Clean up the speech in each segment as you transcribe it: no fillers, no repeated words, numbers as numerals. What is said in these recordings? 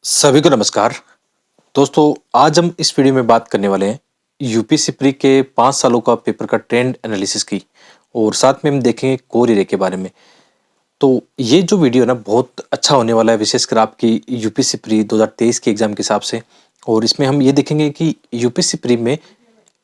सभी को नमस्कार। दोस्तों, आज हम इस वीडियो में बात करने वाले हैं यूपीएससी प्री के 5 सालों का पेपर का ट्रेंड एनालिसिस की और साथ में हम देखेंगे कोर एरिया के बारे में। तो ये जो वीडियो है ना बहुत अच्छा होने वाला है, विशेषकर आपकी यूपीएससी प्री 2023 के एग्जाम के हिसाब से। और इसमें हम ये देखेंगे कि यूपीएससी प्री में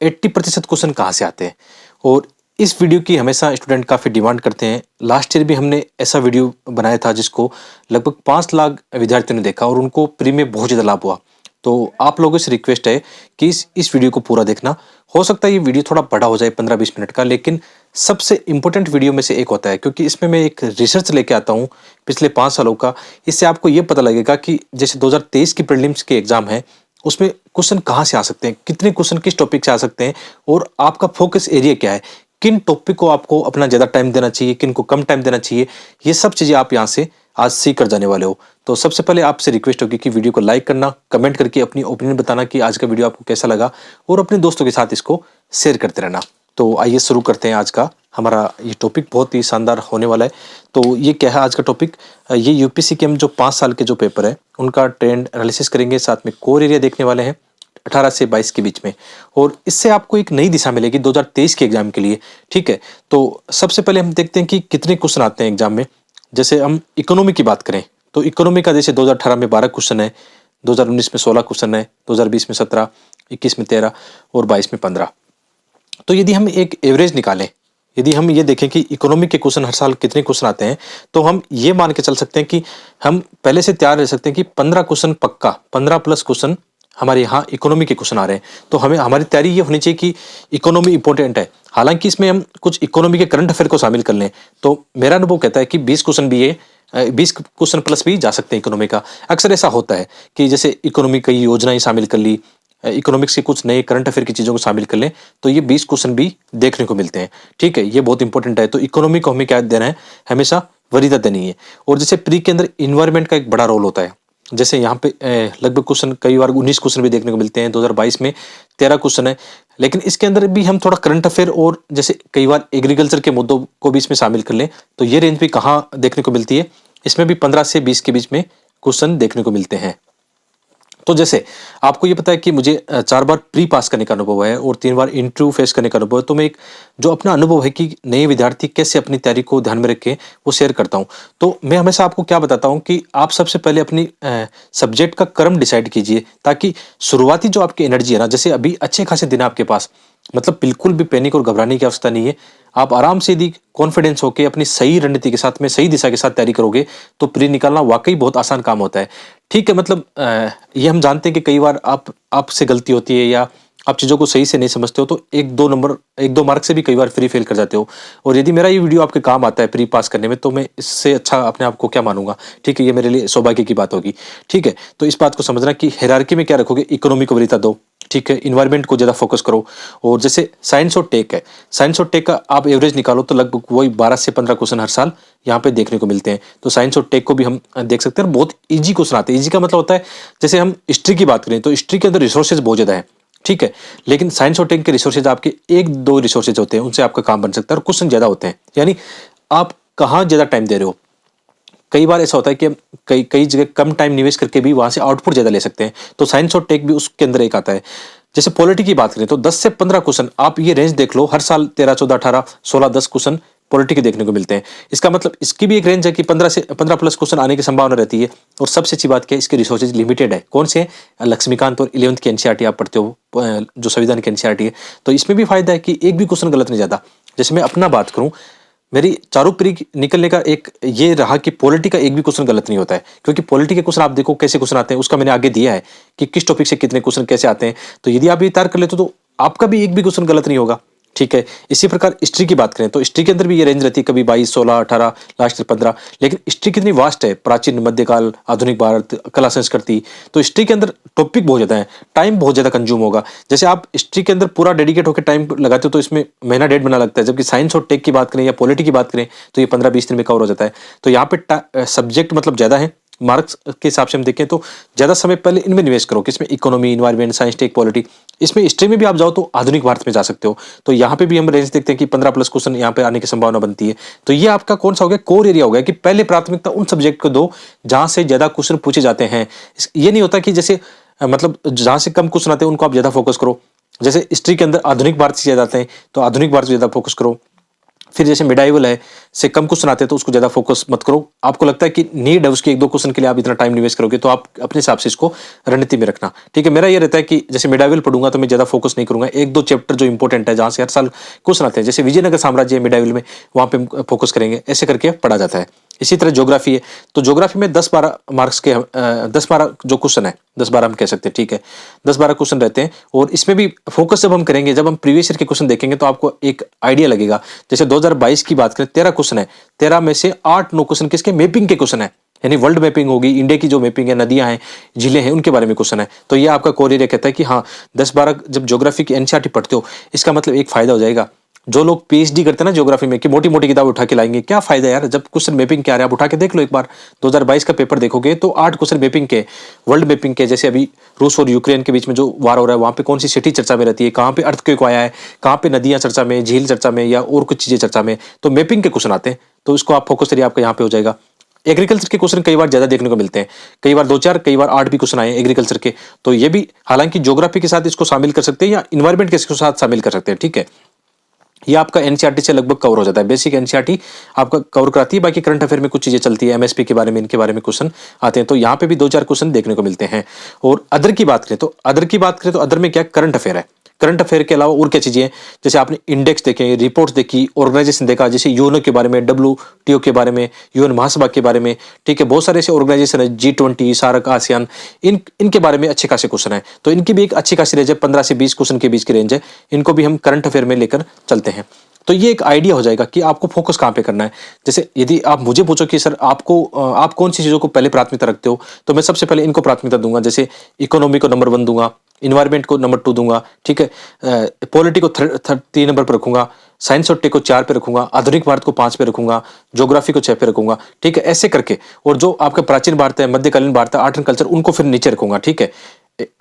80% क्वेश्चन कहाँ से आते हैं। और इस वीडियो की हमेशा स्टूडेंट काफ़ी डिमांड करते हैं। लास्ट ईयर भी हमने ऐसा वीडियो बनाया था जिसको लगभग 5 लाख विद्यार्थियों ने देखा और उनको प्री में बहुत ज़्यादा लाभ हुआ। तो आप लोगों से रिक्वेस्ट है कि इस वीडियो को पूरा देखना। हो सकता है ये वीडियो थोड़ा बड़ा हो जाए 15-20 मिनट का, लेकिन सबसे इम्पोर्टेंट वीडियो में से एक होता है क्योंकि इसमें मैं एक रिसर्च लेके आता हूँ पिछले 5 सालों का। इससे आपको ये पता लगेगा कि जैसे 2023 की प्रीलिम्स के एग्जाम है, उसमें क्वेश्चन कहाँ से आ सकते हैं, कितने क्वेश्चन किस टॉपिक से आ सकते हैं और आपका फोकस एरिया क्या है, किन टॉपिक को आपको अपना ज़्यादा टाइम देना चाहिए, किन को कम टाइम देना चाहिए। ये सब चीज़ें आप यहाँ से आज सीख कर जाने वाले हो। तो सबसे पहले आपसे रिक्वेस्ट होगी कि वीडियो को लाइक करना, कमेंट करके अपनी ओपिनियन बताना कि आज का वीडियो आपको कैसा लगा और अपने दोस्तों के साथ इसको शेयर करते रहना। तो आइए शुरू करते हैं। आज का हमारा ये टॉपिक बहुत ही शानदार होने वाला है। तो ये क्या है आज का टॉपिक? ये यूपीएससी के हम जो 5 साल के जो पेपर है उनका ट्रेंड एनालिसिस करेंगे, साथ में कोर एरिया देखने वाले हैं 18 से 22 के बीच में। और इससे आपको एक नई दिशा मिलेगी 2023 के एग्जाम के लिए। ठीक है, तो सबसे पहले हम देखते हैं कि कितने क्वेश्चन आते हैं एग्जाम में। जैसे हम इकोनॉमी की बात करें तो इकोनॉमी का जैसे 2018 में 12 क्वेश्चन है, 2019 में 16 क्वेश्चन है, 2020 में 17, 21 में 13 और 22 में 15। तो यदि हम एक एवरेज निकालें, यदि हम ये देखें कि इकोनॉमी के क्वेश्चन हर साल कितने क्वेश्चन आते हैं, तो हम ये मान के चल सकते हैं कि हम पहले से तैयार रह सकते हैं कि 15 क्वेश्चन पक्का, 15 प्लस क्वेश्चन हमारे यहाँ इकोनॉमी के क्वेश्चन आ रहे हैं। तो हमें हमारी तैयारी ये होनी चाहिए कि इकोनॉमी इंपॉर्टेंट है। हालांकि इसमें हम कुछ इकोनॉमी के करंट अफेयर को शामिल कर लें तो मेरा अनुभव कहता है कि 20 क्वेश्चन भी है, 20 क्वेश्चन प्लस भी जा सकते हैं इकोनॉमी का। अक्सर ऐसा होता है कि जैसे इकोनॉमी की योजनाएं शामिल कर ली, इकोनॉमिक्स के कुछ नए करंट अफेयर की चीज़ों को शामिल कर लें तो ये 20 क्वेश्चन भी देखने को मिलते हैं। ठीक है, ये बहुत इंपॉर्टेंट है। तो इकोनॉमी को हमें क्या देना है, हमेशा वरीयता देनी है। और जैसे प्री के अंदर इन्वायरमेंट का एक बड़ा रोल होता है। जैसे यहाँ पे लगभग क्वेश्चन कई बार 19 क्वेश्चन भी देखने को मिलते हैं, 2022 में 13 क्वेश्चन है। लेकिन इसके अंदर भी हम थोड़ा करंट अफेयर और जैसे कई बार एग्रीकल्चर के मुद्दों को भी इसमें शामिल कर लें तो ये रेंज भी कहाँ देखने को मिलती है, इसमें भी 15 से 20 के बीच में क्वेश्चन देखने को मिलते हैं। तो जैसे आपको ये पता है कि मुझे 4 बार प्री पास करने का अनुभव है और 3 बार इंटरव्यू फेस करने का अनुभव है। तो मैं एक जो अपना अनुभव है कि नए विद्यार्थी कैसे अपनी तैयारी को ध्यान में रखें वो शेयर करता हूँ। तो मैं हमेशा आपको क्या बताता हूँ कि आप सबसे पहले अपनी सब्जेक्ट का क्रम डिसाइड कीजिए ताकि शुरुआती जो आपकी एनर्जी है ना, जैसे अभी अच्छे खासे दिन है आपके पास, मतलब बिल्कुल भी पैनिक और घबराने की आवश्यकता नहीं है। आप आराम से यदि कॉन्फिडेंस होकर अपनी सही रणनीति के साथ में सही दिशा के साथ तैयारी करोगे तो प्री निकालना वाकई बहुत आसान काम होता है। ठीक है, मतलब ये हम जानते हैं कि कई बार आपसे गलती होती है या आप चीज़ों को सही से नहीं समझते हो तो 1-2 मार्क से भी कई बार फ्री फेल कर जाते हो। और यदि मेरा ये वीडियो आपके काम आता है प्री पास करने में तो मैं इससे अच्छा अपने आप को क्या मानूंगा। ठीक है, ये मेरे लिए सौभाग्य की बात होगी। ठीक है, तो इस बात को समझना कि हायरार्की में क्या रखोगे, इकोनॉमी को वरीयता दो। ठीक है, इन्वायरमेंट को ज़्यादा फोकस करो। और जैसे साइंस और टेक है, साइंस और टेक का आप एवरेज निकालो तो लगभग वही 12 से 15 क्वेश्चन हर साल यहाँ पे देखने को मिलते हैं। तो साइंस और टेक को भी हम देख सकते हैं। बहुत ईजी क्वेश्चन आते हैं। ईजी का मतलब होता है जैसे हम हिस्ट्री की बात करें तो हिस्ट्री के अंदर रिसोर्सेज बहुत ज़्यादा है। ठीक है, लेकिन साइंस और टेक के रिसोर्सेज आपके 1-2 रिसोर्सेज होते हैं, उनसे आपका काम बन सकता है और क्वेश्चन ज़्यादा होते हैं। यानी आप कहाँ ज़्यादा टाइम दे रहे हो। कई बार ऐसा होता है कि हम कई कई जगह कम टाइम निवेश करके भी वहां से आउटपुट ज़्यादा ले सकते हैं। तो साइंस और टेक भी उसके अंदर एक आता है। जैसे पॉलिटी की बात करें तो 10 से 15 क्वेश्चन आप ये रेंज देख लो, हर साल 13, 14, 18, 16, 10 क्वेश्चन पॉलिटी के देखने को मिलते हैं। इसका मतलब इसकी भी एक रेंज है कि 15 प्लस क्वेश्चन आने की संभावना रहती है। और सबसे अच्छी बात क्या है, इसके रिसोर्सेज लिमिटेड है। कौन से हैं? लक्ष्मीकांत और 11th की एनसीईआरटी आप पढ़ते हो, जो संविधान की एनसीईआरटी है। तो इसमें भी फायदा है कि एक भी क्वेश्चन गलत नहीं जाता। जैसे मैं अपना बात करूं, मेरी चारों प्री निकलने का एक ये रहा कि पॉलिटी का एक भी क्वेश्चन गलत नहीं होता है। क्योंकि पॉलिटी के क्वेश्चन आप देखो कैसे क्वेश्चन आते हैं, उसका मैंने आगे दिया है कि किस टॉपिक से कितने क्वेश्चन कैसे आते हैं। तो यदि आप ये तैयार कर लेते हो तो आपका भी एक भी क्वेश्चन गलत नहीं होगा। ठीक है, इसी प्रकार हिस्ट्री की बात करें तो हिस्ट्री के अंदर भी ये रेंज रहती है, कभी 22, 16, 18, लास्ट 15। लेकिन हिस्ट्री कितनी वास्ट है, प्राचीन, मध्यकाल, आधुनिक भारत, कला संस्कृति। तो हिस्ट्री के अंदर टॉपिक बहुत ज़्यादा है, टाइम बहुत ज़्यादा कंज्यूम होगा। जैसे आप हिस्ट्री के अंदर पूरा डेडिकेट होकर टाइम लगाते हो तो इसमें महीना डेढ़ महीना लगता है। जबकि साइंस और टेक की बात करें या पॉलिटी की बात करें तो ये 15-20 दिन में कवर हो जाता है। तो यहाँ पे सब्जेक्ट मतलब ज़्यादा है, मार्क्स के हिसाब से हम देखें तो ज़्यादा समय पहले इनमें निवेश करो, किसमें, economy, environment, science, tech, polity. इसमें हिस्ट्री में भी आप जाओ तो आधुनिक भारत में जा सकते हो। तो यहाँ पे भी हम रेंज देखते हैं कि 15 प्लस क्वेश्चन यहाँ पे आने की संभावना बनती है। तो ये आपका कौन सा हो गया, कोर एरिया हो गया कि पहले प्राथमिकता उन सब्जेक्ट को दो जहां से ज्यादा क्वेश्चन पूछे जाते हैं। ये नहीं होता कि जैसे मतलब जहां से कम क्वेश्चन आते हैं उनको आप ज्यादा फोकस करो। जैसे हिस्ट्री के अंदर आधुनिक भारत से ज्यादा आते हैं तो आधुनिक भारत से ज्यादा फोकस करो। फिर जैसे मिडाइवल है से कम क्वेश्चन आते हैं तो उसको ज्यादा फोकस मत करो। आपको लगता है कि नीड है उसके एक दो क्वेश्चन के लिए आप इतना टाइम निवेश करोगे तो आप अपने हिसाब से इसको रणनीति में रखना। ठीक है, मेरा ये रहता है कि जैसे मिडाइवल पढ़ूंगा तो मैं ज्यादा फोकस नहीं करूंगा, एक दो चैप्टर जो इंपॉर्टेंट है जहां से हर साल क्वेश्चन आते हैं, जैसे विजयनगर साम्राज्य है मिडाइवल में, वहां पे फोकस करेंगे, ऐसे करके पढ़ा जाता है। इसी तरह ज्योग्राफी है तो ज्योग्राफी में 10-12 मार्क्स के 10-12 जो क्वेश्चन है, 10-12 हम कह सकते हैं, ठीक है, 10-12 क्वेश्चन रहते हैं। और इसमें भी फोकस जब हम करेंगे, जब हम प्रीवियस ईयर के क्वेश्चन देखेंगे तो आपको एक आइडिया लगेगा। जैसे 2022 की बात करें 13 क्वेश्चन है, 13 में से 8-9 क्वेश्चन किसके, मैपिंग के क्वेश्चन है, यानी वर्ल्ड मैपिंग होगी, इंडिया की जो मैपिंग है, नदियां हैं, झीलें हैं, उनके बारे में क्वेश्चन है। तो ये आपका कोर एरिया कहता है कि हाँ 10-12 जब ज्योग्राफी की एनसीईआरटी पढ़ते हो, इसका मतलब एक फायदा हो जाएगा। जो लोग पीएचडी करते हैं ना ज्योग्राफी में कि मोटी मोटी किताब उठा के लाएंगे, क्या फायदा यार, जब क्वेश्चन मैपिंग के आ रहे हैं आप उठा के देख लो एक बार। 2022 का पेपर देखोगे तो 8 क्वेश्चन मैपिंग के, वर्ल्ड मैपिंग के, जैसे अभी रूस और यूक्रेन के बीच में जो वार हो रहा है वहां पे कौन सी सिटी चर्चा में रहती है, कहाँ पे अर्थक्वेक आया है, कहाँ पे नदियां चर्चा में, झील चर्चा में, या और कुछ चीजें चर्चा में, तो मैपिंग के क्वेश्चन आते हैं। तो इसको आप फोकस करिए, आपका यहाँ पे हो जाएगा। एग्रीकल्चर के क्वेश्चन कई बार ज्यादा देखने को मिलते हैं, कई बार 2-4, कई बार 8 भी क्वेश्चन आए एग्रीकल्चर के। तो ये भी हालांकि ज्योग्राफी के साथ इसको शामिल कर सकते हैं या इन्वायरमेंट के साथ शामिल कर सकते हैं। ठीक है, ये आपका एनसीईआरटी से लगभग कवर हो जाता है, बेसिक एनसीईआरटी आपका कवर कराती है। बाकी करंट अफेयर में कुछ चीजें चलती है, एमएसपी के बारे में, इनके बारे में क्वेश्चन आते हैं, तो यहाँ पे भी 2-4 क्वेश्चन देखने को मिलते हैं। और अदर की बात करें तो अदर में क्या करंट अफेयर है। करंट अफेयर के अलावा और क्या चीजें हैं, जैसे आपने इंडेक्स देखे, रिपोर्ट्स देखी, ऑर्गेनाइजेशन देखा, जैसे यूएनओ के बारे में, डब्ल्यूटीओ के बारे में, यूएन महासभा के बारे में, ठीक है, बहुत सारे ऐसे ऑर्गेनाइजेशन है, G20, सार्क, आसियान, इनके बारे में अच्छे खासे क्वेश्चन है। तो इनकी भी एक अच्छी खासी रेंज है, 15 से 20 क्वेश्चन के बीच की रेंज है। इनको भी हम करंट अफेयर में लेकर चलते हैं। तो ये एक आइडिया हो जाएगा कि आपको फोकस कहाँ पे करना है। जैसे यदि आप मुझे पूछो कि सर आपको आप कौन सी चीजों को पहले प्राथमिकता रखते हो, तो मैं सबसे पहले इनको प्राथमिकता दूंगा। जैसे इकोनॉमी को नंबर 1 दूंगा, इन्वायरमेंट को नंबर 2 दूंगा, ठीक है, पॉलिटी को 3 नंबर पर रखूंगा, साइंस और टेक को 4 पे रखूंगा, आधुनिक भारत को 5 पे रखूंगा, ज्योग्राफी को 6 पे रखूंगा, ठीक है, ऐसे करके। और जो आपका प्राचीन भारत है, मध्यकालीन भारत है, आर्ट एंड कल्चर, उनको फिर नीचे रखूंगा। ठीक है,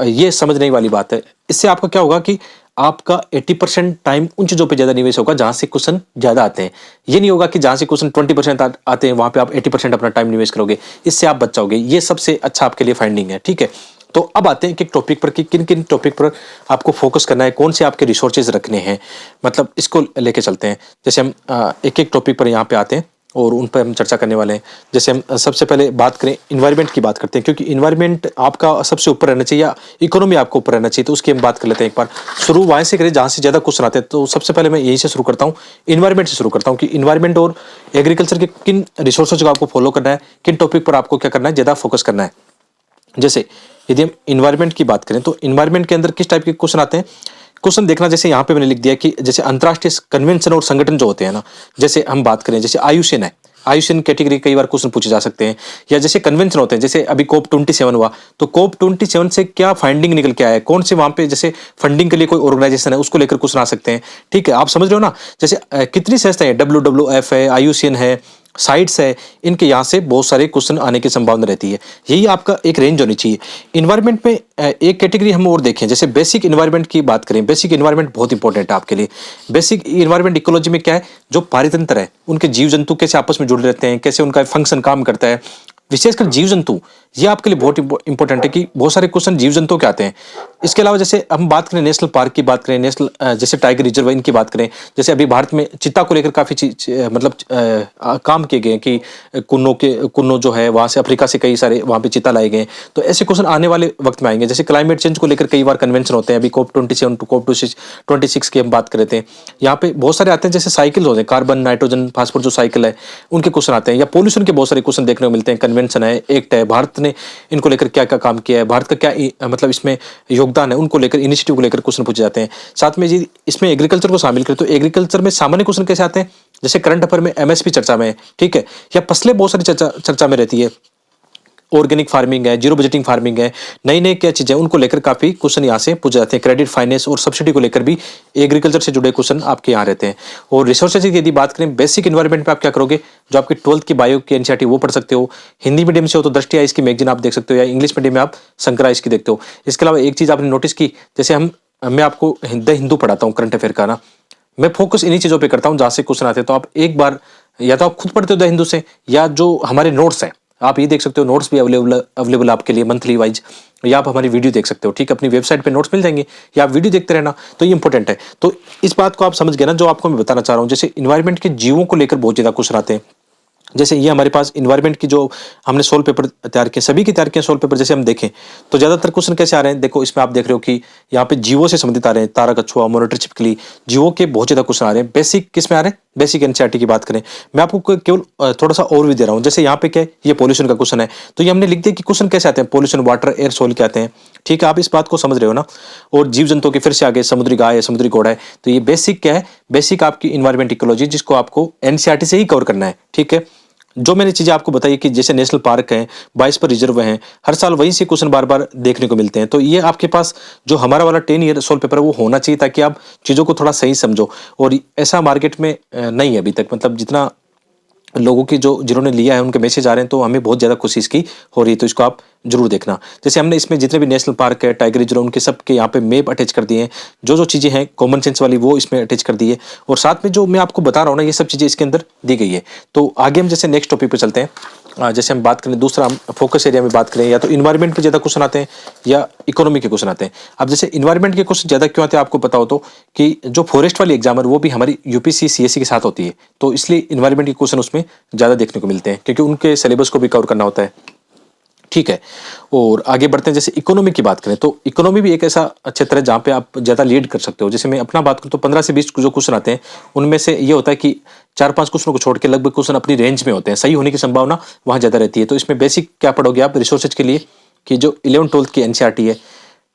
ये समझने वाली बात है। इससे आपका क्या होगा कि आपका 80% टाइम उन चीजों पे ज्यादा निवेश होगा जहां से क्वेश्चन ज्यादा आते हैं। ये नहीं होगा कि जहां से क्वेश्चन 20% आते हैं वहां पे आप 80% अपना टाइम निवेश करोगे, इससे आप बच जाओगे। ये सबसे अच्छा आपके लिए फाइंडिंग है। ठीक है, तो अब आते हैं कि टॉपिक पर कि किन किन टॉपिक पर आपको फोकस करना है, कौन से आपके रिसोर्सेज रखने हैं, मतलब इसको लेके चलते हैं। जैसे हम एक एक टॉपिक पर यहाँ पे आते हैं और उन पर हम चर्चा करने वाले हैं। जैसे हम सबसे पहले बात करें, इन्वायरमेंट की बात करते हैं, क्योंकि इन्वायरमेंट आपका सबसे ऊपर रहना चाहिए या इकोनॉमी आपको ऊपर रहना चाहिए, तो उसकी हम बात कर लेते हैं। एक बार शुरू वहां से करें जहां से ज्यादा क्वेश्चन आते हैं। तो सबसे पहले मैं यही से शुरू करता हूँ, इन्वायरमेंट से शुरू करता हूँ कि इन्वायरमेंट और एग्रीकल्चर के किन रिसोर्सेज को आपको फॉलो करना है, किन टॉपिक पर आपको क्या करना है, ज्यादा फोकस करना है। जैसे यदि हम इन्वायरमेंट की बात करें तो इन्वायरमेंट के अंदर किस टाइप के क्वेश्चन आते हैं, क्वेश्चन देखना। जैसे यहाँ पे मैंने लिख दिया कि जैसे अंतरराष्ट्रीय कन्वेंशन और संगठन जो होते हैं ना, जैसे हम बात करें जैसे आयुषन है, आयुषन कैटेगरी कई बार क्वेश्चन पूछे जा सकते हैं। या जैसे कन्वेंशन होते हैं, जैसे अभी COP 27 हुआ, तो COP 27 से क्या फाइंडिंग निकल के आया है, कौन से वहां पे जैसे फंडिंग के लिए कोई ऑर्गेनाइजेशन है, उसको लेकर क्वेश्चन आ सकते हैं। ठीक है, आप समझ रहे हो ना। जैसे कितनी संस्थाएं हैं, WWF है, आयुषन है, साइट्स है, इनके यहाँ से बहुत सारे क्वेश्चन आने की संभावना रहती है। यही आपका एक रेंज होनी चाहिए। इन्वायरमेंट में एक कैटेगरी हम और देखें, जैसे बेसिक इन्वायरमेंट की बात करें। बेसिक इन्वायरमेंट बहुत इंपॉर्टेंट है आपके लिए। बेसिक इन्वायरमेंट इकोलॉजी में क्या है, जो पारितंत्र है, उनके जीव जंतु कैसे आपस में जुड़े रहते हैं, कैसे उनका फंक्शन काम करता है, विशेषकर जीव जंतु, ये आपके लिए बहुत इंपॉर्टेंट है कि बहुत सारे क्वेश्चन जीव जंतु के आते हैं। इसके अलावा जैसे हम बात करें नेशनल पार्क की बात करें, नेशनल जैसे टाइगर रिजर्व, इनकी बात करें, जैसे अभी भारत में चित्ता को लेकर काफी मतलब काम किए गए कि कुन्नो जो है वहां से अफ्रीका से कई सारे वहां पे चित्ता लाए गए। तो ऐसे क्वेश्चन आने वाले वक्त में आएंगे। जैसे क्लाइमेट चेंज को लेकर कई बार कन्वेंशन होते हैं, अभी COP 27 टू COP 26 की हम बात कर रहे थे, यहाँ पे बहुत सारे आते हैं। जैसे साइकिल होते हैं, कार्बन, नाइट्रोजन, फास्फोर जो साइकिल है, उनके क्वेश्चन आते हैं। या पोल्यूशन के बहुत सारे क्वेश्चन देखने को मिलते हैं। कन्वेंशन है, एक्ट है, भारत ने इनको लेकर क्या क्या काम किया है, भारत का क्या मतलब इसमें योगदान है, उनको लेकर, इनिशिएटिव को लेकर क्वेश्चन पूछे जाते हैं। साथ में जी इसमें एग्रीकल्चर को शामिल करें तो एग्रीकल्चर में सामान्य क्वेश्चन कैसे आते हैं, जैसे करंट अफेयर में MSP चर्चा में है, ठीक है, या फसलें बहुत सारी चर्चा में रहती है, ऑर्गेनिक फार्मिंग है, जीरो बजटिंग फार्मिंग है, नई नई क्या चीजें, उनको लेकर काफी क्वेश्चन यहाँ से पूछे जाते हैं। क्रेडिट, फाइनेंस और सब्सिडी को लेकर भी एग्रीकल्चर से जुड़े क्वेश्चन आपके यहाँ रहते हैं। और रिसोर्सेज की यदि बात करें, बेसिक इन्वायरमेंट में आप क्या करोगे, जो आपकी 12th की बायो की एनसीईआरटी वो पढ़ सकते हो। हिंदी मीडियम से हो तो दृष्टि आइस की मैगजीन आप देख सकते हो, या इंग्लिश मीडियम में आप शंकरा आइस की देखते हो। इसके अलावा एक चीज आपने नोटिस की, जैसे हम मैं आपको द हिंदू पढ़ाता हूँ करंट अफेयर का ना, मैं फोकस इन्हीं चीज़ों पे करता हूँ जहाँ से क्वेश्चन आते हैं। तो आप एक बार या तो आप खुद पढ़ते हो द हिंदू से, या जो हमारे नोट्स हैं आप ये देख सकते हो, नोट्स भी अवेलेबल आपके लिए मंथली वाइज, या आप हमारी वीडियो देख सकते हो, ठीक है, अपनी वेबसाइट पे नोट्स मिल जाएंगे, या आप वीडियो देखते रहना, तो ये इंपॉर्टेंट है। तो इस बात को आप समझ गए ना जो आपको मैं बताना चाह रहा हूँ। जैसे इन्वायरमेंट के जीवों को लेकर बहुत ज़्यादा क्वेश्चन आते हैं। जैसे ये हमारे पास इन्वायरमेंट की जो हमने सोल पेपर तैयार किए, सभी की तैयार किए सोल पेपर, जैसे हम देखें तो ज़्यादातर क्वेश्चन कैसे आ रहे हैं, देखो इसमें आप देख रहे हो कि यहाँ पे जीवों से संबंधित आ रहे हैं, तारा कछुआ, मॉनिटर छिपकली, जीवों के बहुत ज़्यादा क्वेश्चन आ रहे हैं। बेसिक किस में आ रहे हैं, बेसिक एनसीईआरटी की बात करें, मैं आपको केवल थोड़ा सा ओवरव्यू दे रहा हूँ। जैसे यहाँ पे क्या है, ये पॉल्यूशन का क्वेश्चन है, तो ये हमने लिख दिया कि क्वेश्चन कैसे आते हैं, पॉल्यूशन, वाटर, एयर, सोल के आते हैं, ठीक है, आप इस बात को समझ रहे हो ना। और जीव जंतुओं के फिर से आगे समुद्री गाय है, समुद्री घोड़ा है, तो ये बेसिक क्या है, बेसिक आपकी इन्वायरमेंट इकोलॉजी, जिसको आपको एनसीईआरटी से ही कवर करना है, ठीक है। जो मैंने चीज़ें आपको बताई कि जैसे नेशनल पार्क हैं, 22 पर रिजर्व हैं, हर साल वहीं से क्वेश्चन बार-बार देखने को मिलते हैं। तो ये आपके पास जो हमारा वाला 10 ईयर सोल पेपर है वो होना चाहिए, ताकि आप चीज़ों को थोड़ा सही समझो। और ऐसा मार्केट में नहीं है अभी तक, मतलब जितना लोगों की जो जिन्होंने लिया है उनके मैसेज आ रहे हैं, तो हमें बहुत ज़्यादा खुशी इसकी हो रही है, तो इसको आप जरूर देखना। जैसे हमने इसमें जितने भी नेशनल पार्क है, टाइगर रिजर्व, उनके सब के यहाँ पे मैप अटैच कर दिए हैं, जो जो चीज़ें हैं कॉमन सेंस वाली वो इसमें अटैच कर दी है, और साथ में जो मैं आपको बता रहा हूँ ना ये सब चीज़ें इसके अंदर दी गई है। तो आगे हम जैसे नेक्स्ट टॉपिक पे चलते हैं। जैसे हम बात करें दूसरा, हम फोकस एरिया में बात करें, या तो इन्वायरमेंट पे ज़्यादा क्वेश्चन आते हैं या इकोनॉमी के क्वेश्चन आते हैं। अब जैसे इन्वायरमेंट के क्वेश्चन ज़्यादा क्यों आते हैं आपको पता हो तो, कि जो फॉरेस्ट वाली एग्जाम है वो भी हमारी यूपीसी सीएससी के साथ होती है, तो इसलिए इन्वायरमेंट के क्वेश्चन उसमें ज़्यादा देखने को मिलते हैं, क्योंकि उनके सिलेबस को भी कवर करना होता है, ठीक है। और आगे बढ़ते हैं, जैसे इकोनॉमी की बात करें तो इकोनॉमी भी एक ऐसा क्षेत्र है जहाँ पे आप ज़्यादा लीड कर सकते हो। जैसे मैं अपना बात करूँ तो 15 से 20 जो क्वेश्चन आते हैं उनमें से ये होता है कि 4-5 क्वेश्चनों को छोड़ के लगभग क्वेश्चन अपनी रेंज में होते हैं, सही होने की संभावना वहाँ ज़्यादा रहती है। तो इसमें बेसिक क्या पढ़ोगे आप रिसोर्सेज के लिए, कि जो 11th-12th की एनसीईआरटी है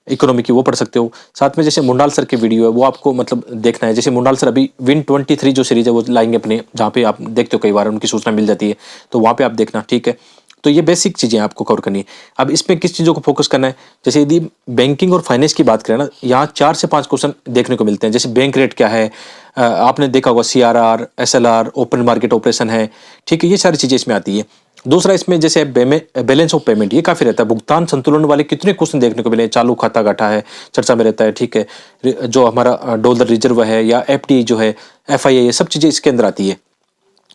इकोनॉमी की, वो पढ़ सकते हो। साथ में जैसे मुंडाल सर की वीडियो है वो आपको मतलब देखना है। जैसे मुंडाल सर अभी विन 23 जो सीरीज है वो लाएंगे अपने, जहाँ पे आप देखते हो कई बार उनकी सूचना मिल जाती है, तो वहाँ पे आप देखना, ठीक है। तो ये बेसिक चीज़ें आपको कवर करनी है। अब इसमें किस चीज़ों को फोकस करना है, जैसे यदि बैंकिंग और फाइनेंस की बात करें ना, यहाँ 4 से 5 क्वेश्चन देखने को मिलते हैं। जैसे बैंक रेट क्या है, आपने देखा होगा CRR, SLR, open market operation है, ठीक है, ये सारी चीज़ें इसमें आती है। दूसरा इसमें जैसे बैलेंस ऑफ पेमेंट, ये काफ़ी रहता है, भुगतान संतुलन वाले कितने क्वेश्चन देखने को मिले, चालू खाता घाटा है, चर्चा में रहता है, ठीक है। जो हमारा डॉलर रिजर्व है या एफडी जो है, एफआईआई, ये सब चीज़ें इसके अंदर आती है।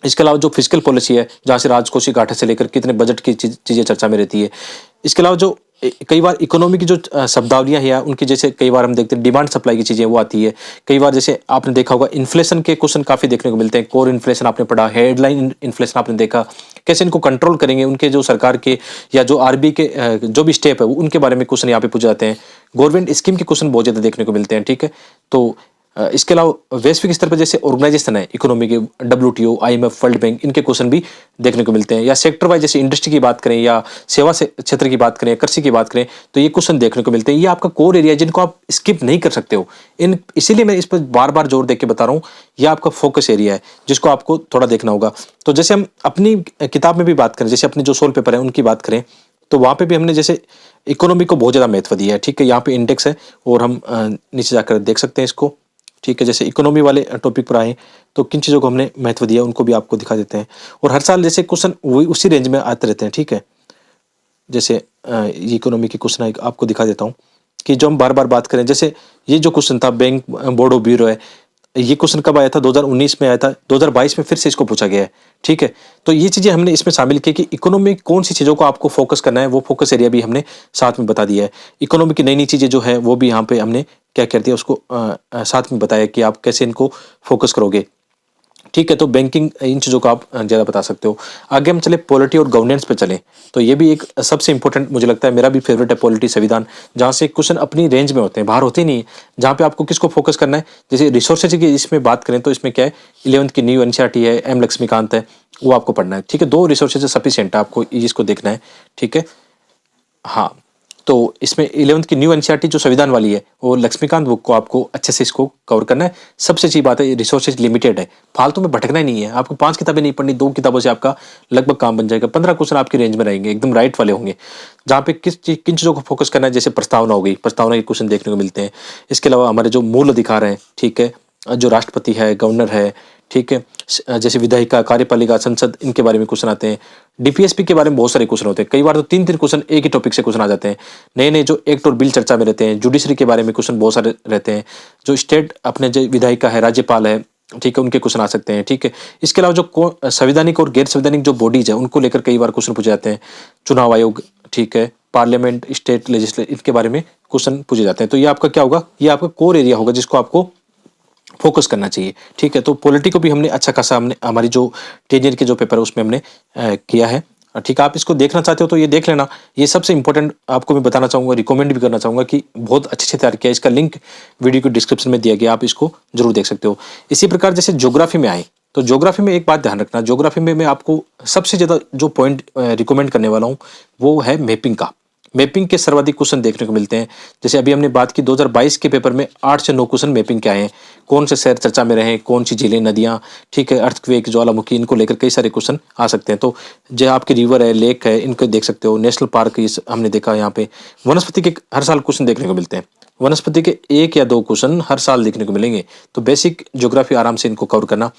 इसके अलावा जो फिजिकल पॉलिसी है, जहाँ से राजकोषीय घाटे से लेकर कितने बजट की चीज़ें चर्चा में रहती है। इसके अलावा जो कई बार इकोनॉमी की जो शब्दावलियाँ हैं उनकी, जैसे कई बार हम देखते हैं डिमांड सप्लाई की चीज़ें वो आती है। कई बार जैसे आपने देखा होगा इन्फ्लेशन के क्वेश्चन काफ़ी देखने को मिलते हैं। कोर इन्फ्लेशन आपने पढ़ा, हेडलाइन इन्फ्लेशन आपने देखा, कैसे इनको कंट्रोल करेंगे, उनके जो सरकार के या जो आरबी के जो भी स्टेप है उनके बारे में क्वेश्चन यहाँ पे पूछे जाते हैं। गवर्नमेंट स्कीम के क्वेश्चन बहुत ज़्यादा देखने को मिलते हैं, ठीक है। तो इसके अलावा वैश्विक स्तर पर जैसे ऑर्गेनाइजेशन है इकोनॉमी के, डब्ल्यूटीओ, आईएमएफ, वर्ल्ड बैंक, इनके क्वेश्चन भी देखने को मिलते हैं। या सेक्टर वाइज जैसे इंडस्ट्री की बात करें या सेवा से क्षेत्र की बात करें, कृषि की बात करें, तो ये क्वेश्चन देखने को मिलते हैं। ये आपका कोर एरिया है जिनको आप स्किप नहीं कर सकते हो। इन इसीलिए मैं इस पर बार बार जोर देके बता रहा हूँ, ये आपका फोकस एरिया है जिसको आपको थोड़ा देखना होगा। तो जैसे हम अपनी किताब में भी बात करें, जैसे अपने जो सोल पेपर है उनकी बात करें, तो वहाँ पे भी हमने जैसे इकोनॉमी को बहुत ज़्यादा महत्व दिया है, ठीक है। यहाँ पे इंडेक्स है और हम नीचे जाकर देख सकते हैं इसको, ठीक है। जैसे इकोनॉमी वाले टॉपिक पर आए तो किन चीज़ों को हमने महत्व दिया उनको भी आपको दिखा देते हैं। और हर साल जैसे क्वेश्चन वही उसी रेंज में आते रहते हैं, ठीक है। जैसे ये इकोनॉमी के क्वेश्चन आपको दिखा देता हूँ कि जो हम बार बार बात करें, जैसे ये जो क्वेश्चन था बैंक बोर्ड ऑफ ब्यूरो है, ये क्वेश्चन कब आया था, 2019 में आया था, 2022 में फिर से इसको पूछा गया है, ठीक है। तो ये चीज़ें हमने इसमें शामिल की कि इकोनॉमी कौन सी चीज़ों को आपको फोकस करना है, वो फोकस एरिया भी हमने साथ में बता दिया है। इकोनॉमी की नई नई चीज़ें जो है वो भी यहाँ पे हमने क्या कर दिया उसको साथ में बताया कि आप कैसे इनको फोकस करोगे, ठीक है। तो बैंकिंग इन चीज़ों को आप ज़्यादा बता सकते हो। आगे हम चले पॉलिटी और गवर्नेंस पे चलें, तो ये भी एक सबसे इंपॉर्टेंट मुझे लगता है, मेरा भी फेवरेट है पॉलिटी, संविधान, जहाँ से क्वेश्चन अपनी रेंज में होते हैं, बाहर होते नहीं है, जहाँ पे आपको किसको फोकस करना है। जैसे रिसोर्सेज की इसमें बात करें तो इसमें क्या है, 11th की न्यू एनसीईआरटी है, एम लक्ष्मीकांत है, वो आपको पढ़ना है, ठीक है। 2 रिसोर्सेज सफिशिएंट है, आपको इसको देखना है, ठीक है। हाँ, तो इसमें 11th की न्यू एनसीईआरटी जो संविधान वाली है वो लक्ष्मीकांत बुक को आपको अच्छे से इसको कवर करना है। सबसे अच्छी बात है रिसोर्सेज लिमिटेड है, फालतू में भटकना ही नहीं है। आपको 5 किताबें नहीं पढ़नी, 2 किताबों से आपका लगभग काम बन जाएगा। 15 क्वेश्चन आपकी रेंज में रहेंगे, एकदम राइट वाले होंगे, जहाँ पे किन चीज़ों को फोकस करना है। जैसे प्रस्तावना हो गई, प्रस्तावना के क्वेश्चन देखने को मिलते हैं। इसके अलावा हमारे जो मूल अधिकार हैं, ठीक है, जो राष्ट्रपति है, गवर्नर है, ठीक है, जैसे विधायिका, कार्यपालिका, संसद, इनके बारे में क्वेश्चन आते हैं। डीपीएसपी के बारे में बहुत सारे क्वेश्चन होते हैं, कई बार तो 3-3 क्वेश्चन एक ही टॉपिक से क्वेश्चन आ जाते हैं। नए-नए जो एक्ट और बिल चर्चा में रहते हैं, जुडिशरी के बारे में क्वेश्चन बहुत सारे रहते हैं, जो स्टेट अपने जो विधायिका है, राज्यपाल है, ठीक है, उनके क्वेश्चन आ सकते हैं, ठीक है। इसके अलावा जो संवैधानिक और गैर संवैधानिक जो बॉडीज है, उनको लेकर कई बार क्वेश्चन पूछे जाते हैं। चुनाव आयोग, ठीक है, पार्लियामेंट, स्टेट लेजिस्लेटिव, इनके बारे में क्वेश्चन पूछे जाते हैं। तो ये आपका क्या होगा, ये आपका कोर एरिया होगा जिसको आपको फोकस करना चाहिए, ठीक है। तो पॉलिटी को भी हमने अच्छा खासा हमने हमारी जो 10 ईयर के जो पेपर है उसमें हमने किया है, ठीक है। आप इसको देखना चाहते हो तो ये देख लेना। ये सबसे इंपॉर्टेंट आपको मैं बताना चाहूँगा, रिकमेंड भी करना चाहूँगा कि बहुत अच्छे से तैयार किया है। इसका लिंक वीडियो के डिस्क्रिप्शन में दिया गया, आप इसको जरूर देख सकते हो। इसी प्रकार जैसे ज्योग्राफी में आए, तो ज्योग्राफी में एक बात ध्यान रखना, ज्योग्राफी में मैं आपको सबसे ज़्यादा जो पॉइंट रिकमेंड करने वाला हूँ वो है मैपिंग का। मैपिंग के सर्वाधिक क्वेश्चन देखने को मिलते हैं। जैसे अभी हमने बात की 2022 के पेपर में 8 से 9 क्वेश्चन मैपिंग के आए हैं। कौन से शहर चर्चा में रहे, कौन सी झीलें, नदियाँ, ठीक है, अर्थक्वेक, ज्वालामुखी, इनको लेकर कई सारे क्वेश्चन आ सकते हैं। तो जो आपके रिवर है, लेक है, इनको देख सकते हो। नेशनल पार्क ये हमने देखा यहाँ पे। वनस्पति के हर साल क्वेश्चन देखने को मिलते हैं। वनस्पति के 1 या 2 क्वेश्चन हर साल देखने को मिलेंगे। तो बेसिक ज्योग्राफी आराम से इनको कवर करना।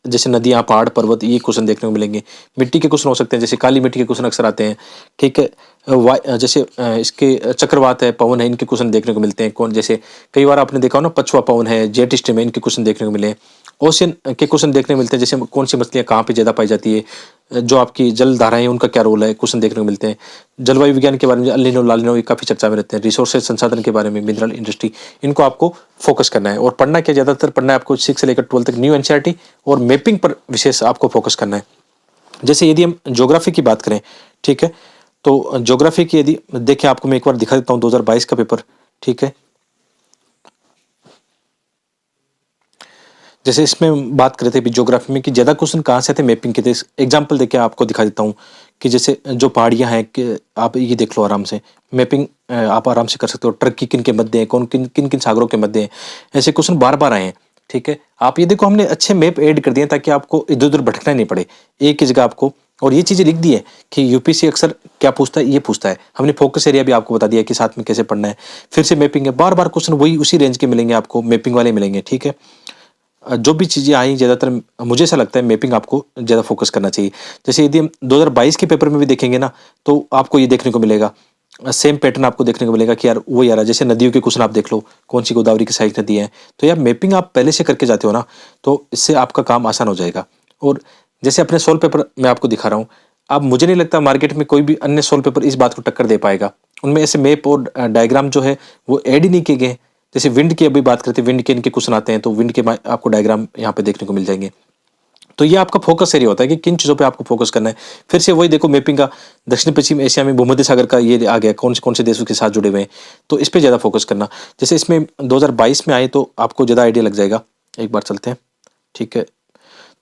जैसे नदियाँ, पहाड़, पर्वत, ये क्वेश्चन देखने को मिलेंगे। मिट्टी के क्वेश्चन हो सकते हैं, जैसे काली मिट्टी के क्वेश्चन अक्सर आते हैं, ठीक है। जैसे इसके चक्रवात है, पवन है, इनके क्वेश्चन देखने को मिलते हैं। कौन, जैसे कई बार आपने देखा हो ना, पछुआ पवन है, जेट स्ट्रीम है, इनके क्वेश्चन देखने को मिले हैं। ओशियन के क्वेश्चन देखने को मिलते हैं, जैसे कौन सी मछलियाँ कहाँ पे ज़्यादा पाई जाती है, जो आपकी जल धाराएं हैं उनका क्या रोल है, क्वेश्चन देखने को मिलते हैं। जलवायु विज्ञान के बारे में, अल नीनो, लाल नीनो, ये काफ़ी चर्चा में रहते हैं। रिसोर्सेज, संसाधन के बारे में, मिनरल इंडस्ट्री, इनको आपको फोकस करना है। और पढ़ना क्या, ज़्यादातर पढ़ना है आपको 6 से लेकर 12 तक न्यू एनसीईआरटी, और मैपिंग पर विशेष आपको फोकस करना है। जैसे यदि हम ज्योग्राफी की बात करें, ठीक है, तो ज्योग्राफी की यदि देखिए, आपको मैं एक बार दिखा देता हूँ 2022 का पेपर, ठीक है। जैसे इसमें बात कर रहे थे ज्योग्राफी में कि ज़्यादा क्वेश्चन कहाँ से आते हैं, मैपिंग के थे। एग्जाम्पल देखिए आपको दिखा देता हूँ कि जैसे जो पहाड़ियाँ हैं, कि आप ये देख लो आराम से। मैपिंग आप आराम से कर सकते हो। टर्की किन के मध्य है, कौन किन किन किन सागरों के मध्य है, ऐसे क्वेश्चन बार बार आए हैं, ठीक है। आप ये देखो, हमने अच्छे मैप ऐड कर दिए हैं ताकि आपको इधर उधर भटकना नहीं पड़े, एक ही जगह आपको। और ये चीज़ें लिख दी है कि यूपीसी अक्सर क्या पूछता है, ये पूछता है। हमने फोकस एरिया भी आपको बता दिया कि साथ में कैसे पढ़ना है। फिर से मैपिंग है, बार बार क्वेश्चन वही उसी रेंज के मिलेंगे आपको, मैपिंग वाले मिलेंगे, ठीक है। जो भी चीज़ें आई ज़्यादातर, मुझे ऐसा लगता है मैपिंग आपको ज़्यादा फोकस करना चाहिए। जैसे यदि हम 2022 के पेपर में भी देखेंगे ना, तो आपको ये देखने को मिलेगा, सेम पैटर्न आपको देखने को मिलेगा कि यार वो यार, जैसे नदियों के क्वेश्चन आप देख लो, कौन सी गोदावरी की सहायक नदी है। तो यार मैपिंग आप पहले से करके जाते हो ना, तो इससे आपका काम आसान हो जाएगा। और जैसे अपने सोल्व पेपर मैं आपको दिखा रहा हूँ, अब मुझे नहीं लगता मार्केट में कोई भी अन्य सोल्व पेपर इस बात को टक्कर दे पाएगा। उनमें ऐसे मैप और डायग्राम जो है वो ऐड ही नहीं किए गए। जैसे विंड की अभी बात करते हैं, विंड के इनके क्वेश्चन आते हैं, तो विंड के आपको डायग्राम यहाँ पे देखने को मिल जाएंगे। तो ये आपका फोकस एरिया होता है कि किन चीज़ों पे आपको फोकस करना है। फिर से वही देखो मैपिंग का, दक्षिण पश्चिम एशिया में भूमध्य सागर का ये आ गया, कौन से देशों के साथ जुड़े हुए हैं, तो इस पे ज़्यादा फोकस करना। जैसे इसमें 2022 में आए तो आपको ज़्यादा आइडिया लग जाएगा। एक बार चलते हैं, ठीक है।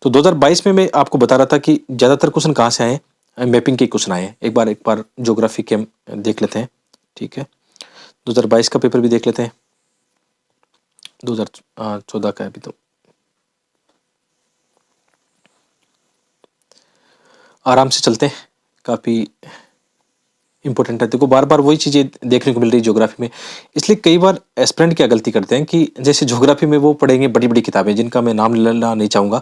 तो 2022 में मैं आपको बता रहा था कि ज़्यादातर क्वेश्चन कहाँ से आए हैं, मैपिंग के क्वेश्चन आए हैं। एक बार ज्योग्राफी के हम देख लेते हैं, ठीक है। 2022 का पेपर भी देख लेते हैं, 2014 का है अभी तो। आराम से चलते हैं, काफ़ी इंपॉर्टेंट है। देखो बार बार वही चीज़ें देखने को मिल रही है ज्योग्राफी में। इसलिए कई बार एस्पिरेंट क्या गलती करते हैं कि जैसे ज्योग्राफी में वो पढ़ेंगे बड़ी बड़ी किताबें, जिनका मैं नाम लेना नहीं चाहूँगा।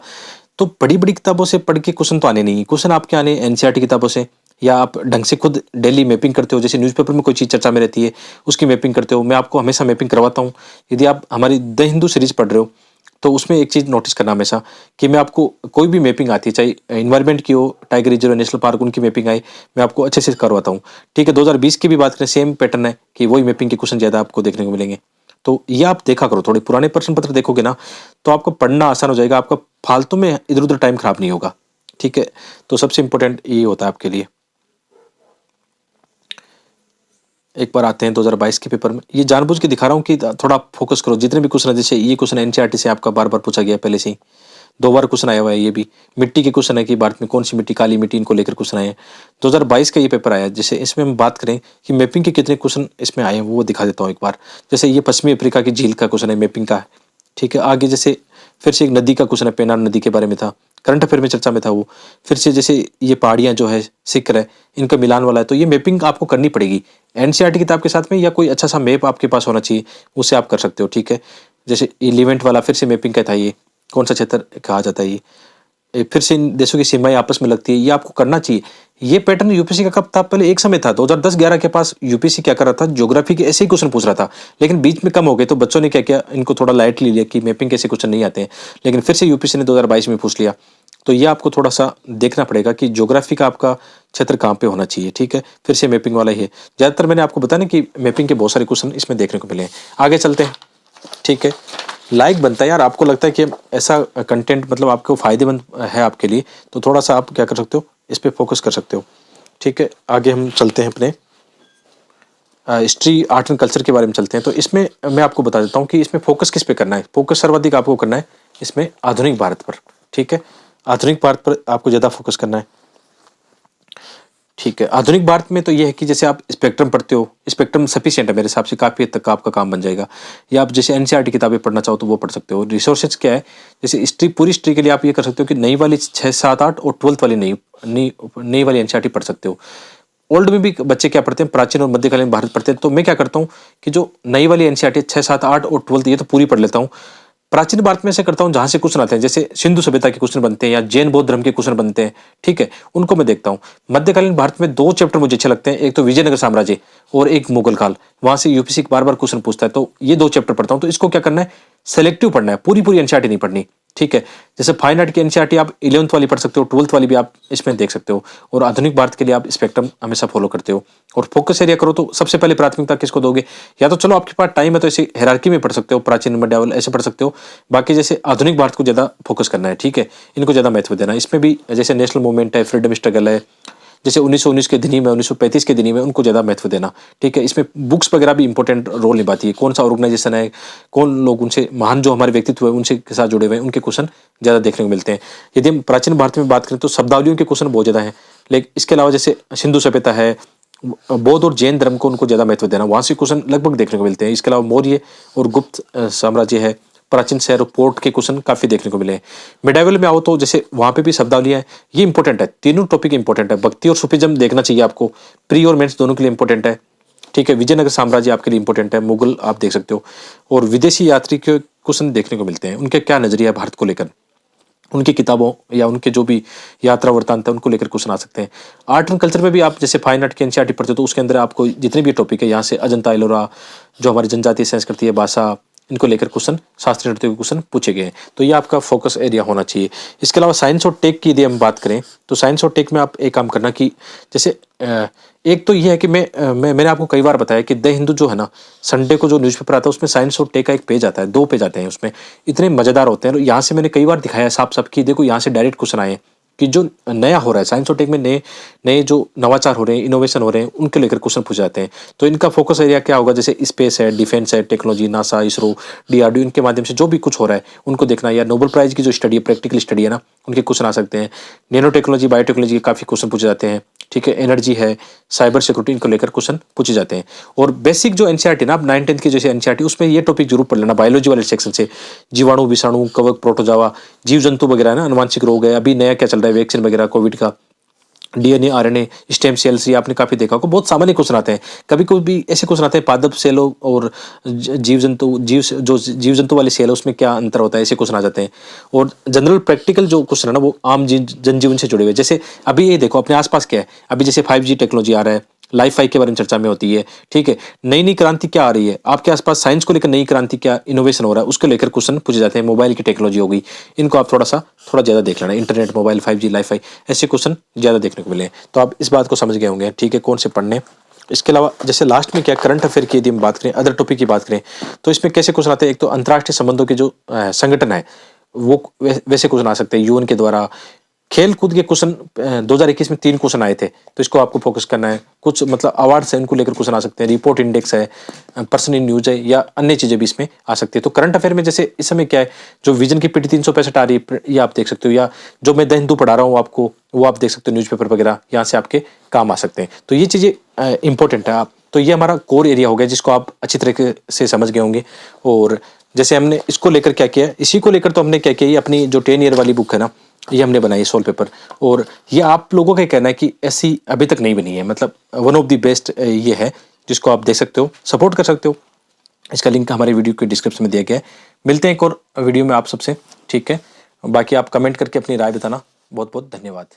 तो बड़ी बड़ी किताबों से पढ़ के क्वेश्चन तो आने नहीं, क्वेश्चन आपके आने एनसीईआरटी किताबों से, या आप ढंग से खुद डेली मैपिंग करते हो। जैसे न्यूज़पेपर में कोई चीज़ चर्चा में रहती है, उसकी मैपिंग करते हो। मैं आपको हमेशा मैपिंग करवाता हूँ। यदि आप हमारी द हिंदू सीरीज पढ़ रहे हो, तो उसमें एक चीज़ नोटिस करना हमेशा कि मैं आपको कोई भी मैपिंग आती है, चाहे इन्वायरमेंट की हो, टाइगर रिजर्व, नेशनल पार्क, उनकी मैपिंग आई, मैं आपको अच्छे से करवाता हूँ, ठीक है। 2020 की भी बात करें, सेम पैटर्न है कि वही मैपिंग के क्वेश्चन ज़्यादा आपको देखने को मिलेंगे। तो ये आप देखा करो, थोड़े पुराने प्रश्न पत्र देखोगे ना, तो आपको पढ़ना आसान हो जाएगा, आपका फालतू में इधर उधर टाइम खराब नहीं होगा, ठीक है। तो सबसे इंपॉर्टेंट ये होता है आपके लिए। एक बार आते हैं 2022 के पेपर में, ये जानबूझ के दिखा रहा हूँ कि थोड़ा फोकस करो। जितने भी क्वेश्चन है, जैसे ये क्वेश्चन एनसीईआरटी से आपका बार बार पूछा गया, पहले से ही 2 बार क्वेश्चन आया हुआ है। ये भी मिट्टी के क्वेश्चन है कि भारत में कौन सी मिट्टी, काली मिट्टी, इनको लेकर क्वेश्चन आए हैं। 2022 का ये पेपर आया। जैसे इसमें हम बात करें कि मैपिंग के कितने क्वेश्चन इसमें आए हैं, वो दिखा देता हूँ एक बार। जैसे ये पश्चिमी अफ्रीका की झील का क्वेश्चन है, मैपिंग का, ठीक है। आगे जैसे फिर से एक नदी का क्वेश्चन है, पेनार नदी के बारे में था। करंट अफेयर में चर्चा में था वो। फिर से जैसे ये पहाड़ियाँ जो है, सिक्र है, इनका मिलान वाला है, तो ये मैपिंग आपको करनी पड़ेगी एनसीईआरटी किताब के साथ में, या कोई अच्छा सा मैप आपके पास होना चाहिए, उससे आप कर सकते हो, ठीक है। जैसे एलिमेंट वाला फिर से मैपिंग का था, ये कौन सा क्षेत्र कहा जाता है, ये फिर से इन देशों की सीमाएं आपस में लगती है, ये आपको करना चाहिए। ये पैटर्न यूपीएससी का कब था, पहले एक समय था 2010-11 के पास यूपीएससी क्या कर रहा था, ज्योग्राफी के ऐसे ही क्वेश्चन पूछ रहा था, लेकिन बीच में कम हो गए तो बच्चों ने क्या किया, इनको थोड़ा लाइटली लिया कि मैपिंग के ऐसे क्वेश्चन नहीं आते हैं, लेकिन फिर से यूपीएससी ने 2022 में पूछ लिया। तो ये आपको थोड़ा सा देखना पड़ेगा कि ज्योग्राफी का आपका क्षेत्र कहाँ पे होना चाहिए, ठीक है। फिर से मैपिंग वाला ही है, ज्यादातर मैंने आपको बताया ना कि मैपिंग के बहुत सारे क्वेश्चन इसमें देखने को मिले हैं। आगे चलते हैं, ठीक है। लाइक बनता है यार, आपको लगता है कि ऐसा कंटेंट मतलब आपको फायदेमंद है आपके लिए, तो थोड़ा सा आप क्या कर सकते हो, इस पे फोकस कर सकते हो, ठीक है। आगे हम चलते हैं अपने हिस्ट्री आर्ट एंड कल्चर के बारे में चलते हैं। तो इसमें मैं आपको बता देता हूँ कि इसमें फोकस किस पे करना है। फोकस सर्वाधिक आपको करना है इसमें आधुनिक भारत पर, ठीक है। आधुनिक भारत पर आपको ज़्यादा फोकस करना है, ठीक है। आधुनिक भारत में तो ये है कि जैसे आप स्पेक्ट्रम पढ़ते हो, स्पेक्ट्रम सफिशिएंट है मेरे हिसाब से, काफ़ी हद तक का आपका काम बन जाएगा। या आप जैसे एनसीईआरटी किताबें पढ़ना चाहो तो वो पढ़ सकते हो। रिसोर्सेज क्या है, जैसे हिस्ट्री, पूरी हिस्ट्री के लिए आप ये कर सकते हो कि नई वाली 6, 7, 8 और 12th वाली नई वाली एनसीईआरटी पढ़ सकते हो। ओल्ड में भी बच्चे क्या पढ़ते हैं, प्राचीन और मध्यकालीन भारत पढ़ते हैं। तो मैं क्या करता हूँ कि जो नई वाली एनसीईआरटी 6, 7, 8 और 12th ये तो पूरी पढ़ लेता हूँ। प्राचीन भारत में ऐसे करता हूँ जहां से क्वेश्चन आते हैं, जैसे सिंधु सभ्यता के क्वेश्चन बनते हैं या जैन बौद्ध धर्म के क्वेश्चन बनते हैं, ठीक है, उनको मैं देखता हूँ। मध्यकालीन भारत में 2 चैप्टर मुझे अच्छे लगते हैं, एक तो विजयनगर साम्राज्य और एक मुगल काल। वहां से यूपीएससी बार बार क्वेश्चन पूछता है, तो ये 2 चैप्टर पढ़ता हूँ। तो इसको क्या करना है, सेलेक्टिव पढ़ना है, पूरी पूरी एनसीईआरटी नहीं पढ़नी, ठीक है। जैसे फाइन आर्ट की एनसीईआरटी आप 11th वाली पढ़ सकते हो, 12th वाली भी आप इसमें देख सकते हो। और आधुनिक भारत के लिए आप स्पेक्ट्रम हमेशा फॉलो करते हो। और फोकस एरिया करो तो सबसे पहले प्राथमिकता किसको दोगे, या तो चलो आपके पास टाइम है तो इसे हायरार्की में पढ़ सकते हो, प्राचीन मध्यकाल ऐसे पढ़ सकते हो। बाकी जैसे आधुनिक भारत को ज्यादा फोकस करना है, ठीक है, इनको ज्यादा महत्व देना है। इसमें भी जैसे नेशनल मूवमेंट है, फ्रीडम स्ट्रगल है, जैसे 1919 के दिन में, 1935 के दिन में, उनको ज़्यादा महत्व देना, ठीक है। इसमें बुक्स वगैरह भी इंपॉर्टेंट रोल निभाती है, कौन सा ऑर्गेनाइजेशन है, कौन लोग उनसे महान जो हमारे व्यक्तित्व है उनसे के साथ जुड़े हुए हैं, उनके क्वेश्चन ज़्यादा देखने को मिलते हैं। यदि हम प्राचीन भारत में बात करें तो शब्दावलियों के क्वेश्चन बहुत ज़्यादा हैं, लेकिन इसके अलावा जैसे सिंधु सभ्यता है, बौद्ध और जैन धर्म को उनको ज़्यादा महत्व देना, वहाँ से क्वेश्चन लगभग देखने को मिलते हैं। इसके अलावा मौर्य और गुप्त साम्राज्य है, प्राचीन शहर और पोर्ट के क्वेश्चन काफी देखने को मिले हैं। मिडाइवल में आओ तो जैसे वहां पे भी शब्दावलियां है, ये इंपॉर्टेंट है, तीनों टॉपिक इंपॉर्टेंट है। भक्ति और सुफिज्म देखना चाहिए आपको, प्री और मेंस दोनों के लिए इंपॉर्टेंट है, ठीक है। विजयनगर साम्राज्य आपके लिए इंपॉर्टेंट है, मुगल आप देख सकते हो। और विदेशी यात्री के क्वेश्चन देखने को मिलते हैं, उनके क्या नजरिया है भारत को लेकर, उनकी किताबों या उनके जो भी यात्रा वृत्तांत है उनको लेकर क्वेश्चन आ सकते हैं। आर्ट एंड कल्चर में भी आप जैसे फाइन आर्ट की एनसीईआरटी पढ़ते हो तो उसके अंदर आपको जितने भी टॉपिक है, यहाँ से अजंता एलोरा, जो हमारी जनजातीय संस्कृति है, भाषा, इनको लेकर क्वेश्चन, शास्त्रीय नृत्य के क्वेश्चन पूछे गए हैं। तो ये आपका फोकस एरिया होना चाहिए। इसके अलावा साइंस और टेक की यदि हम बात करें तो साइंस और टेक में आप एक काम करना कि जैसे एक तो ये है कि मैंने आपको कई बार बताया कि द हिंदू जो है ना, संडे को जो न्यूज़पेपर आता है उसमें साइंस और टेक का एक पेज आता है, 2 पेज आते हैं उसमें, इतने मजेदार होते हैं। यहाँ से मैंने कई बार दिखाया है साफ साफ कि देखो यहाँ से डायरेक्ट क्वेश्चन आए कि जो नया हो रहा है साइंस और टेक में, नए नए जो नवाचार हो रहे हैं, इनोवेशन हो रहे हैं, उनके लेकर क्वेश्चन पूछे जाते हैं। तो इनका फोकस एरिया क्या होगा, जैसे स्पेस है, डिफेंस है, टेक्नोलॉजी, नासा, इसरो, डीआरडीओ, इनके माध्यम से जो भी कुछ हो रहा है उनको देखना, या नोबेल प्राइज की जो स्टडी है, प्रैक्टिकल स्टडी है ना, उनके क्वेश्चन आ सकते हैं। नैनो टेक्नोलॉजी, बायोटेक्नोलॉजी के काफी क्वेश्चन पूछे जाते हैं, ठीक है। एनर्जी है, साइबर सिक्योरिटी, इनको लेकर क्वेश्चन पूछे जाते हैं। और बेसिक जो एनसीईआरटी ना, आप 9th-10th की जैसे एनसीईआरटी, उसमें ये टॉपिक जरूर पढ़ लेना बायोलॉजी वाले सेक्शन से, जीवाणु, विषाणु, कवक, प्रोटोजोआ, जीव जंतु वगैरह ना, अनुवांशिक रोग है, अभी नया क्या चल रहा है, वैक्सीन वगैरह कोविड का, डीएनए, आरएनए, स्टेम सेल्स, ये आपने काफी देखा होगा, बहुत सामान्य क्वेश्चन आते हैं। कभी कभी भी ऐसे क्वेश्चन आते हैं, पादप सेलों और जीव जंतु वाले सेल है उसमें क्या अंतर होता है, ऐसे क्वेश्चन आ जाते हैं। और जनरल प्रैक्टिकल जो क्वेश्चन है ना, वो आम जनजीवन से जुड़े हुए, जैसे अभी ये देखो अपने आसपास क्या है, अभी जैसे 5G टेक्नोलॉजी आ रहा है, लाइफ फाई के बारे में चर्चा में होती है, ठीक है। नई नई क्रांति क्या आ रही है आपके आसपास, साइंस को लेकर नई क्रांति क्या इनोवेशन हो रहा है, उसको लेकर क्वेश्चन पूछे जाते हैं। मोबाइल की टेक्नोलॉजी हो गई, इनको आप थोड़ा ज्यादा देख लेना, internet, mobile, 5G, LiFi, ऐसे क्वेश्चन ज्यादा देखने को मिले हैं। तो आप इस बात को समझ गए होंगे, ठीक है, कौन से पढ़ने। इसके अलावा जैसे लास्ट में क्या, करंट अफेयर की यदि हम बात करें, अदर टॉपिक की बात करें, तो इसमें कैसे क्वेश्चन आते हैं, एक तो अंतर्राष्ट्रीय संबंधों के जो संगठन है वो वैसे क्वेश्चन आ सकते हैं, यूएन के द्वारा। खेल कूद के क्वेश्चन 2021 में 3 क्वेश्चन आए थे, तो इसको आपको फोकस करना है। कुछ मतलब अवार्ड्स है, उनको लेकर क्वेश्चन आ सकते हैं, रिपोर्ट इंडेक्स है, पर्सन इन न्यूज है, या अन्य चीजें भी इसमें आ सकती है। तो करंट अफेयर में जैसे इस समय क्या है, जो विजन की पीटी 365 आ रही है, ये आप देख सकते हो, या जो मैं द हिंदू पढ़ा रहा हूँ आपको, वो आप देख सकते हो, न्यूज़पेपर वगैरह यहाँ से आपके काम आ सकते हैं। तो ये चीजें इंपॉर्टेंट है। आप तो ये हमारा कोर एरिया हो गया जिसको आप अच्छी तरीके से समझ गए होंगे। और जैसे हमने इसको लेकर क्या किया, इसी को लेकर तो हमने क्या किया, अपनी जो 10 ईयर वाली बुक है ना, ये हमने बनाई सोल पेपर, और ये आप लोगों का ही कहना है कि ऐसी अभी तक नहीं बनी है, मतलब वन ऑफ द बेस्ट ये है, जिसको आप देख सकते हो, सपोर्ट कर सकते हो। इसका लिंक हमारे वीडियो के डिस्क्रिप्शन में दिया गया है। मिलते हैं एक और वीडियो में आप सबसे, ठीक है। बाकी आप कमेंट करके अपनी राय बताना। बहुत बहुत धन्यवाद।